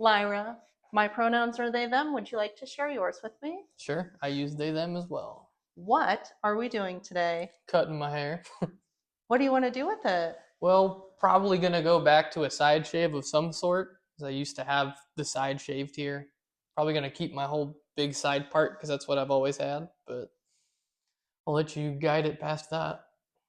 Lyra. My pronouns are they, them. Would you like to share yours with me? Sure, I use they, them as well. What are we doing today? Cutting my hair. What do you want to do with it? Well, probably going to go back to a side shave of some sort, because I used to have the side shaved here. Probably going to keep my whole big side part, because that's what I've always had, but I'll let you guide it past that.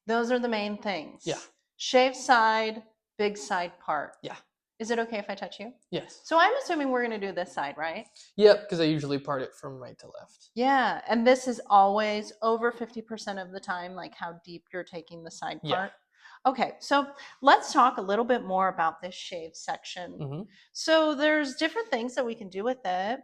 Those are the main things. Yeah. Shave side, big side part. Yeah. Is it okay if I touch you? Yes. So I'm assuming we're going to do this side, right? Yep, because I usually part it from right to left. Yeah. And this is always over 50% of the time, like how deep you're taking the side Yeah. part. Okay, so let's talk a little bit more about this shave section. Mm-hmm. So there's different things that we can do with it.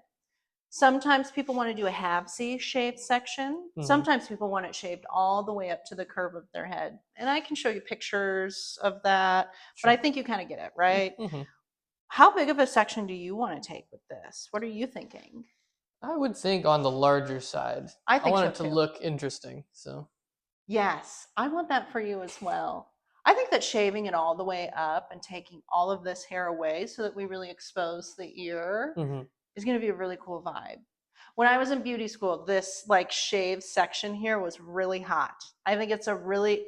Sometimes people want to do a halvesy shaved section. Mhm. Sometimes people want it shaved all the way up to the curve of their head. And I can show you pictures of that, but I think you kind of get it, right? Mm-hmm. How big of a section do you want to take with this? What are you thinking? I would think on the larger side. I think want so it to too. look interesting, so. Yes, I want that for you as well. I think that shaving it all the way up and taking all of this hair away so that we really expose the ear Mm-hmm. is going to be a really cool vibe. When I was in beauty school, this like shave section here was really hot. I think it's a really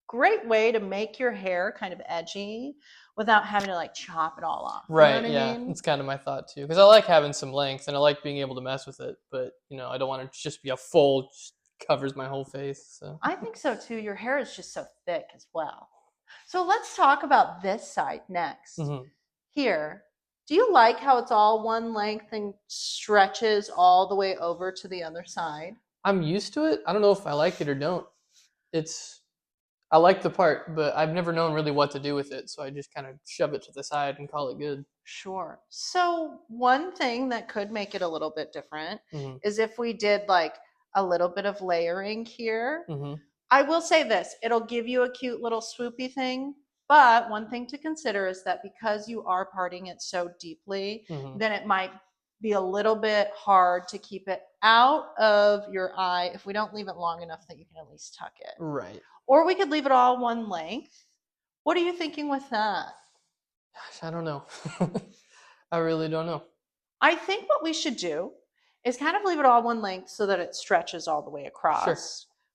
great way to make your hair kind of edgy without having to like chop it all off. Right, You know what yeah, I mean? that's kind of my thought too. Because I like having some length and I like being able to mess with it, but I don't want it to just be a full, just covers my whole face. So I think so too. Your hair is just so thick as well. So let's talk about this side next. Mhm. Here, do you like how it's all one length and stretches all the way over to the other side? I'm used to it. I don't know if I like it or don't. I like the part, but I've never known really what to do with it, so I just kind of shove it to the side and call it good. Sure. So, one thing that could make it a little bit different Mm-hmm. is if we did like a little bit of layering here. Mm-hmm. I will say this, it'll give you a cute little swoopy thing. But one thing to consider is that because you are parting it so deeply, Mm-hmm. then it might be a little bit hard to keep it out of your eye if we don't leave it long enough that you can at least tuck it. Right. Or we could leave it all one length. What are you thinking with that? Gosh, I don't know. I really don't know. I think what we should do is kind of leave it all one length so that it stretches all the way across. Sure.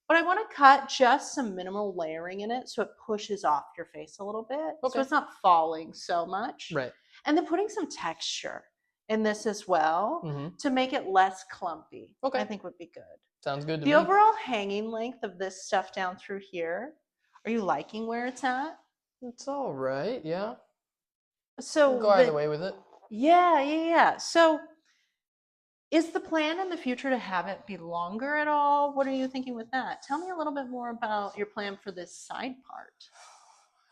But I want to cut just some minimal layering in it so it pushes off your face a little bit. Okay. So it's not falling so much. Right. And then putting some texture in this as well Mm-hmm. to make it less clumpy. Okay. I think would be good. Sounds good to The me. overall hanging length of this stuff down through here, are you liking where it's at? It's all right, yeah. So Go either way with it. Yeah. So is the plan in the future to have it be longer at all? What are you thinking with that? Tell me a little bit more about your plan for this side part.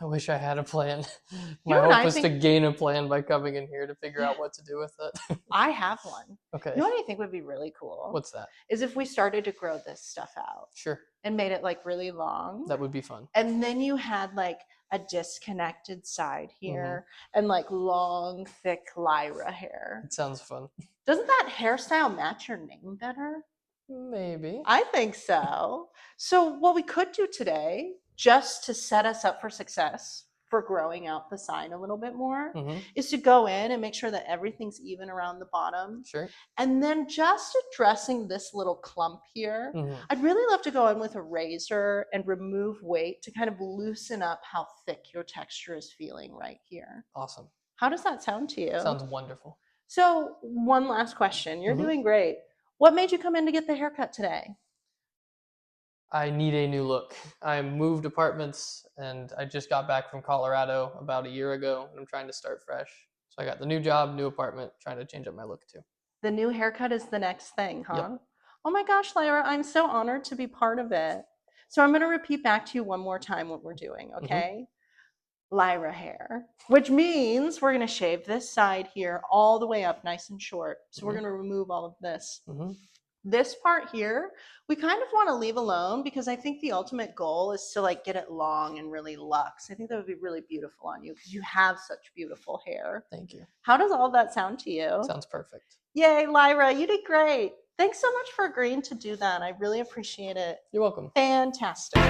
I wish I had a plan. You My know what hope I was to think- gain a plan by coming in here to figure out what to do with it. I have one. Okay. You know what I think would be really cool? What's that? Is if we started to grow this stuff out Sure. and made it like really long. That would be fun. And then you had like a disconnected side here and like long, thick Lyra hair. It sounds fun. Doesn't that hairstyle match your name better? Maybe. I think so. So, what we could do today, just to set us up for success for growing out the sign a little bit more, Mm-hmm. is to go in and make sure that everything's even around the bottom. Sure. And then just addressing this little clump here, Mm-hmm. I'd really love to go in with a razor and remove weight to kind of loosen up how thick your texture is feeling right here. Awesome. How does that sound to you? Sounds wonderful. So, one last question. You're Mhm. doing great. What made you come in to get the haircut today? I need a new look. I moved apartments and I just got back from Colorado about a year ago and I'm trying to start fresh. So I got the new job, new apartment, trying to change up my look too. The new haircut is the next thing, huh? Yep. Oh my gosh, Lyra, I'm so honored to be part of it. So I'm going to repeat back to you one more time what we're doing, okay? Lyra hair, which means we're going to shave this side here all the way up nice and short. So we're going to remove all of this. Mm-hmm. This part here, we kind of want to leave alone because I think the ultimate goal is to like get it long and really luxe. I think that would be really beautiful on you because you have such beautiful hair. Thank you. How does all of that sound to you? Sounds perfect. Yay, Lyra, you did great. Thanks so much for agreeing to do that. I really appreciate it. You're welcome. Fantastic.